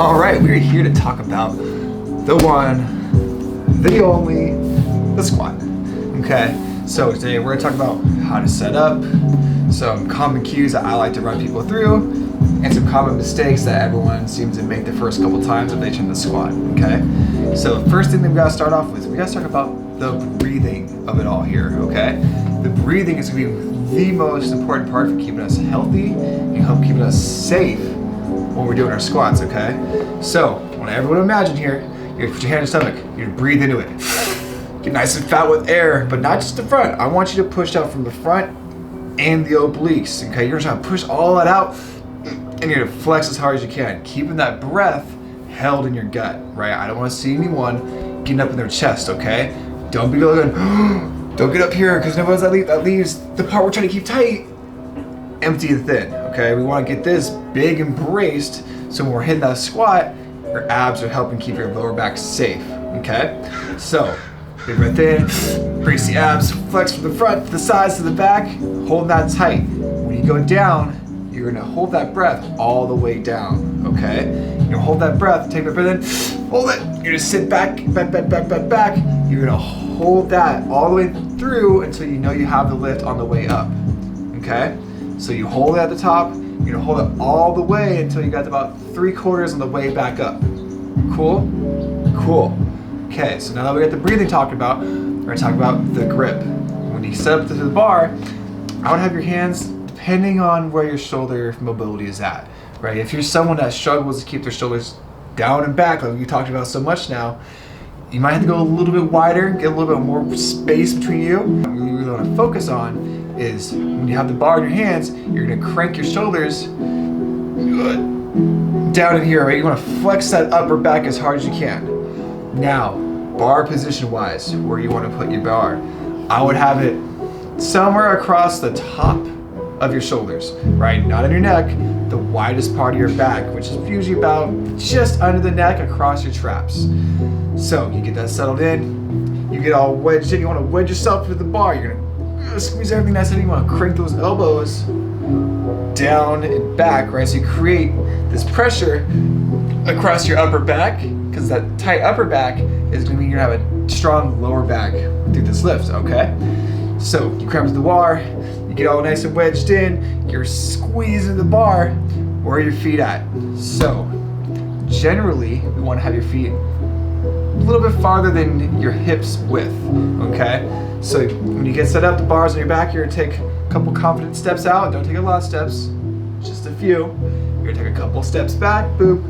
All right, we're here to talk about the one, the only, the squat. Okay, so today we're gonna talk about how to set up, some common cues that I like to run people through, and some common mistakes that everyone seems to make the first couple times that they try to squat. Okay, so the first thing that we gotta start off with, we gotta talk about the breathing of it all here. Okay, the breathing is gonna be the most important part for keeping us healthy and help keeping us safe when we're doing our squats. Okay, so I want everyone to imagine here, you're gonna put your hand on your stomach, you're gonna breathe into it, get nice and fat with air, but not just the front. I want you to push out from the front and the obliques. Okay, you're gonna try to push all that out and you're gonna flex as hard as you can, keeping that breath held in your gut, right? I don't want to see anyone getting up in their chest. Okay, don't be looking don't get up here, because nobody's that leaves the part we're trying to keep tight empty and thin. Okay, we want to get this big and braced, so when we're hitting that squat, your abs are helping keep your lower back safe. Okay, so big breath in, brace the abs, flex from the front to the sides to the back, hold that tight. When you go down, you're gonna hold that breath all the way down. Okay, you're gonna hold that breath, take that breath in, hold it. You're gonna sit back. You're gonna hold that all the way through until you know you have the lift on the way up. Okay, so you hold it at the top, you're gonna hold it all the way until you got about 3/4 on the way back up. Cool? Cool. Okay, so now that we got the breathing talked about, we're gonna talk about the grip. When you set up to the bar, I would have your hands depending on where your shoulder mobility is at, right? If you're someone that struggles to keep their shoulders down and back, like we talked about so much now, you might have to go a little bit wider, get a little bit more space between you. What you really want to focus on is when you have the bar in your hands, you're going to crank your shoulders down in here, right? You want to flex that upper back as hard as you can. Now, bar position wise, where you want to put your bar, I would have it somewhere across the top of your shoulders, right? Not on your neck, the widest part of your back, which is usually about just under the neck across your traps. So you get that settled in, you get all wedged in, you want to wedge yourself to the bar, you're gonna squeeze everything nice in, you want to crank those elbows down and back, right? So you create this pressure across your upper back, because that tight upper back is gonna mean you're gonna have a strong lower back through this lift. Okay? So you cramp to the bar, you get all nice and wedged in, you're squeezing the bar. Where are your feet at? So generally we want to have your feet a little bit farther than your hips width. Okay, so when you get set up, the bar's on your back, you're gonna take a couple confident steps out. Don't take a lot of steps, just a few. You're gonna take a couple steps back, boop,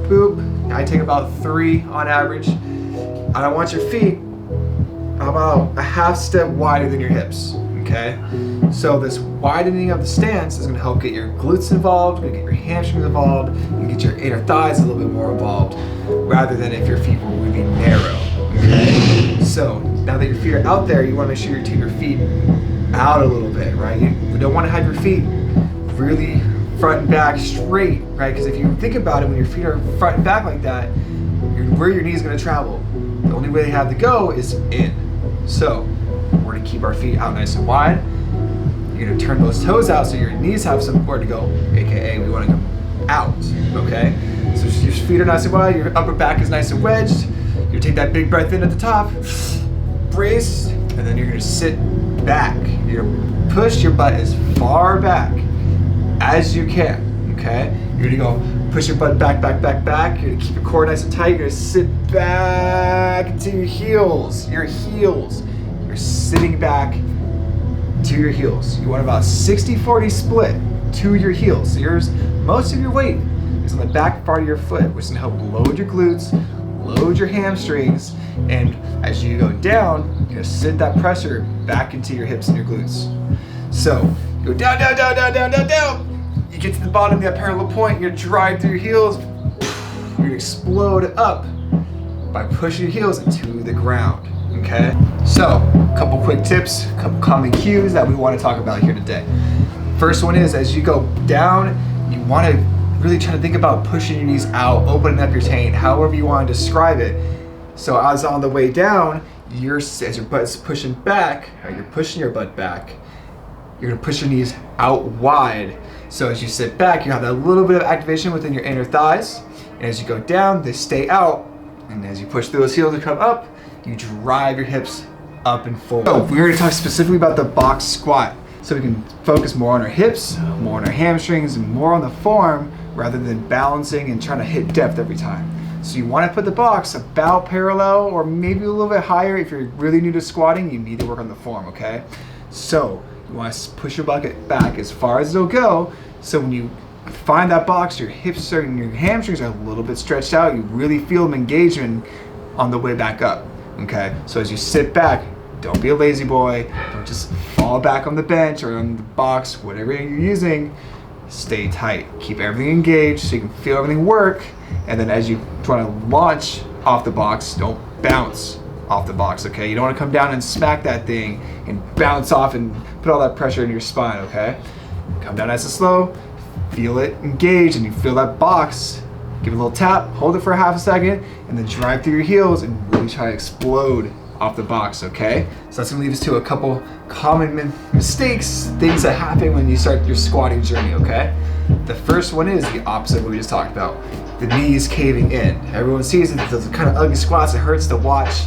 boop. I take about 3 on average. And I want your feet about a half step wider than your hips. Okay, so this widening of the stance is going to help get your glutes involved, going to get your hamstrings involved, and get your inner thighs a little bit more involved, rather than if your feet were really narrow. Okay, so now that your feet are out there, you want to make sure you take your feet out a little bit, right? We don't want to have your feet really front and back straight, right? Because if you think about it, when your feet are front and back like that, where your knee is going to travel, the only way they have to go is in. So we're going to keep our feet out nice and wide. You're going to turn those toes out so your knees have somewhere to go, aka we want to come out. Okay, so your feet are nice and wide, your upper back is nice and wedged. You take that big breath in at the top, brace, and then you're going to sit back. You're going to push your butt as far back as you can. Okay, you're going to go push your butt back. You're going to keep your core nice and tight. You're going to sit back into your heels. You're sitting back to your heels. You want about 60-40 split to your heels. So most of your weight is on the back part of your foot, which is going to help load your glutes, load your hamstrings, and as you go down, you're going to sit that pressure back into your hips and your glutes. So you go down. You get to the bottom of that parallel point, you're going to drive through your heels. You're going to explode up by pushing your heels into the ground. Okay, so a couple quick tips, a couple common cues that we want to talk about here today. First one is, as you go down, you want to really try to think about pushing your knees out, opening up your taint, however you want to describe it. So as on the way down, as your butt is pushing back, or you're pushing your butt back, you're going to push your knees out wide. So as you sit back, you have that little bit of activation within your inner thighs. And as you go down, they stay out. And as you push through those heels to come up, you drive your hips up and forward. So we're gonna talk specifically about the box squat. So we can focus more on our hips, more on our hamstrings, and more on the form rather than balancing and trying to hit depth every time. So you wanna put the box about parallel or maybe a little bit higher. If you're really new to squatting, you need to work on the form, okay? So you wanna push your bucket back as far as it'll go. So when you find that box, your hips and your hamstrings are a little bit stretched out. You really feel them engagement on the way back up, okay? So as you sit back, don't be a lazy boy. Don't just fall back on the bench or on the box, whatever you're using. Stay tight. Keep everything engaged so you can feel everything work. And then as you try to launch off the box, don't bounce off the box, okay? You don't want to come down and smack that thing and bounce off and put all that pressure in your spine, okay? Come down nice and slow. Feel it engage and you feel that box. Give it a little tap, hold it for a half a second, and then drive through your heels and really try to explode off the box, okay? So that's gonna lead us to a couple common mistakes, things that happen when you start your squatting journey, okay? The first one is the opposite of what we just talked about, the knees caving in. Everyone sees it, those kind of ugly squats, it hurts to watch,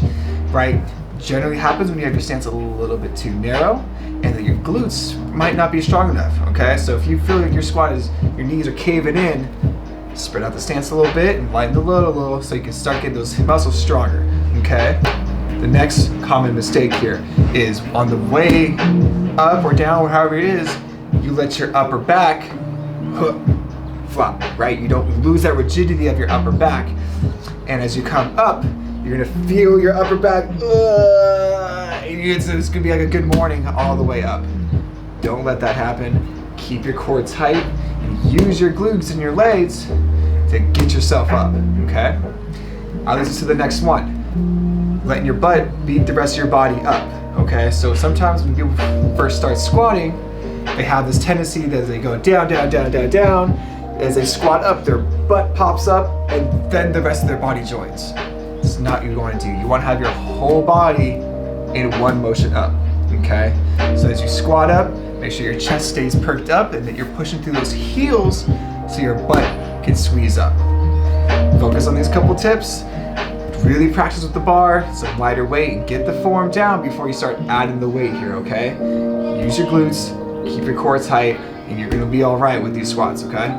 right? Generally happens when you have your stance a little bit too narrow and that your glutes might not be strong enough, okay? So if you feel like your squat is, your knees are caving in, spread out the stance a little bit and lighten the load a little so you can start getting those muscles stronger, okay? The next common mistake here is on the way up or down or however it is, you let your upper back flop, right? You don't lose that rigidity of your upper back. And as you come up, you're gonna feel your upper back, it's gonna be like a good morning all the way up. Don't let that happen. Keep your core tight and use your glutes and your legs to get yourself up, okay? I'll lead us to the next one. Letting your butt beat the rest of your body up, okay? So sometimes when people first start squatting, they have this tendency that they go down, down, down, down, down. As they squat up, their butt pops up and then the rest of their body joins. It's not what you want to do. You want to have your whole body in one motion up, okay? So as you squat up, make sure your chest stays perked up and that you're pushing through those heels so your butt can squeeze up. Focus on these couple tips. Really practice with the bar, some lighter weight, and get the form down before you start adding the weight here, okay? Use your glutes, keep your core tight, and you're gonna be all right with these squats, okay?